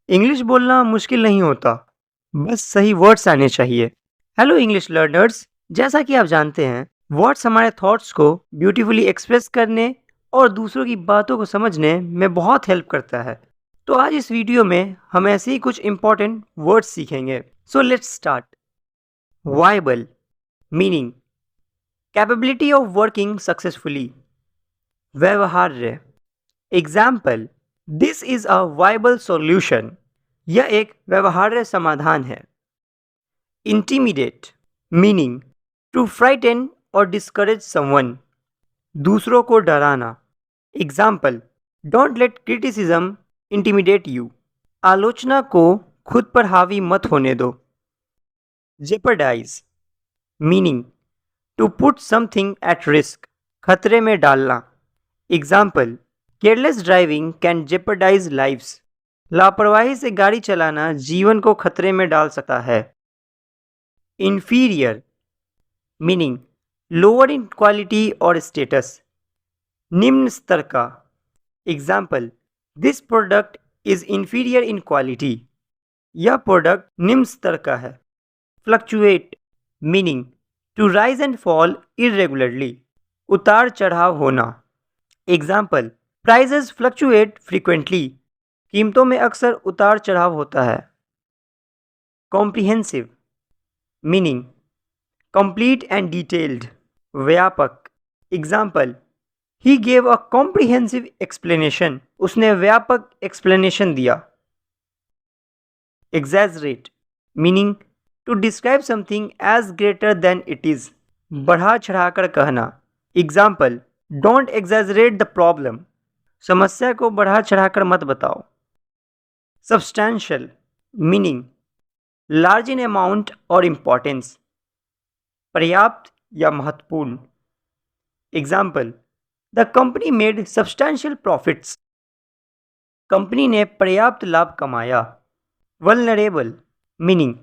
English बोलना मुश्किल नहीं होता, बस सही वर्ड्स आने चाहिए। हेलो इंग्लिश लर्नर्स, जैसा कि आप जानते हैं, वर्ड्स हमारे थॉट्स को ब्यूटीफुली एक्सप्रेस करने और दूसरों की बातों को समझने में बहुत हेल्प करता है। तो आज इस वीडियो में हम ऐसे ही कुछ इंपॉर्टेंट वर्ड्स सीखेंगे। So let's start. Viable meaning capability of working successfully. व्यवहार्य example, this is a viable solution. यह एक व्यवहार्य समाधान है। इंटीमिडेट मीनिंग टू फ्राइटन और डिस्करेज समवन। दूसरों को डराना। Example, don't let criticism intimidate you. आलोचना को खुद पर हावी मत होने दो। Jeopardize meaning to put something at risk, खतरे में डालना। Example, careless driving can jeopardize lives. लापरवाही से गाड़ी चलाना जीवन को खतरे में डाल सकता है। Inferior meaning lower in quality और स्टेटस, निम्न स्तर का। Example, this product is inferior in quality. यह प्रोडक्ट निम्न स्तर का है। Fluctuate meaning to rise and fall irregularly, उतार चढ़ाव होना। Example, prices fluctuate frequently. कीमतों में अक्सर उतार चढ़ाव होता है। Comprehensive meaning complete and detailed, व्यापक। Example, he gave a comprehensive explanation. उसने व्यापक एक्सप्लेनेशन दिया। Exaggerate meaning to describe something as greater than it is, बढ़ा चढ़ाकर कहना। Example, don't exaggerate the problem. समस्या को बढ़ा चढ़ाकर मत बताओ। Substantial meaning large in amount और इम्पॉर्टेंस, पर्याप्त या महत्वपूर्ण। Example, the company made substantial profits. Company ने पर्याप्त लाभ कमाया। वल्नरेबल मीनिंग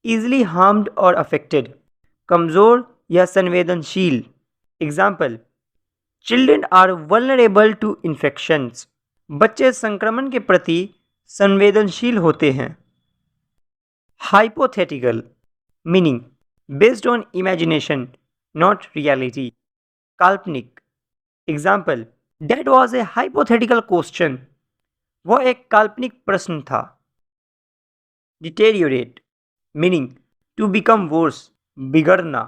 इजली हार्म्ड और अफेक्टेड, कमज़ोर या संवेदनशील। Example, children are vulnerable to infections. बच्चे संक्रमण के प्रति संवेदनशील होते हैं। Hypothetical meaning based on imagination not reality, काल्पनिक। Example, date was a hypothetical question. वह एक काल्पनिक प्रश्न था। Deteriorate meaning to become worse, बिगड़ना।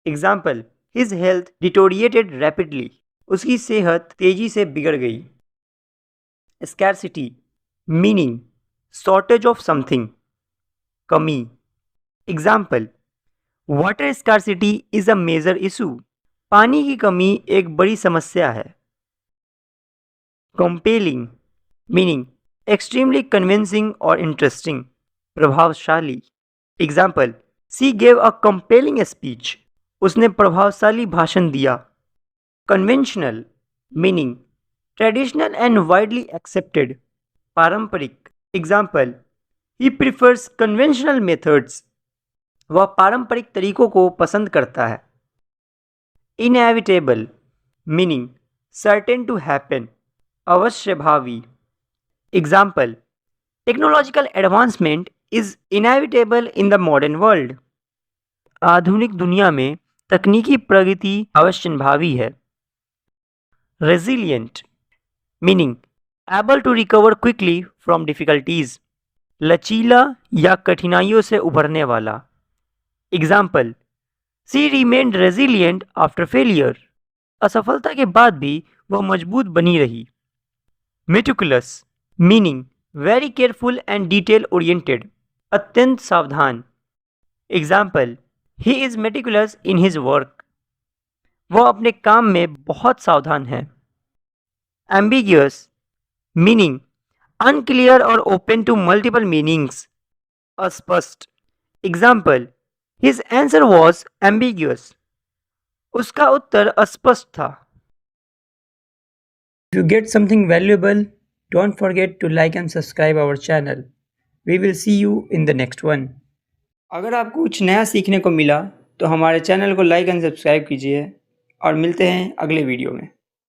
Example, his health deteriorated rapidly. उसकी सेहत तेजी से बिगड़ गई। Scarcity meaning shortage of something, कमी। Example, water scarcity is a major issue. पानी की कमी एक बड़ी समस्या है। कंपेलिंग मीनिंग एक्सट्रीमली कन्विंसिंग और इंटरेस्टिंग, प्रभावशाली। Example, she gave a compelling speech. उसने प्रभावशाली भाषण दिया। Conventional meaning traditional and widely accepted, पारंपरिक। Example, he prefers conventional methods. वह पारंपरिक तरीकों को पसंद करता है। Inevitable meaning certain to happen, अवश्य भावी। Example, technological advancement is inevitable in the modern world. आधुनिक दुनिया में तकनीकी प्रगति अवश्य भावी है। Resilient meaning able to recover quickly from difficulties, लचीला या कठिनाइयों से उभरने वाला। Example, she remained resilient after failure. असफलता के बाद भी वह मजबूत बनी रही। Meticulous meaning very careful and detail oriented, अत्यंत सावधान। Example, he is meticulous in his work. वह अपने काम में बहुत सावधान है। एम्बिगियस मीनिंग अनक्लियर और ओपन टू मल्टीपल मीनिंग्स, अस्पष्ट। Example, his answer was ambiguous. उसका उत्तर अस्पष्ट था। If you get something valuable, don't forget to like and subscribe our channel. We will see you in the next one. अगर आपको कुछ नया सीखने को मिला तो हमारे चैनल को लाइक एंड सब्सक्राइब कीजिए और मिलते हैं अगले वीडियो में।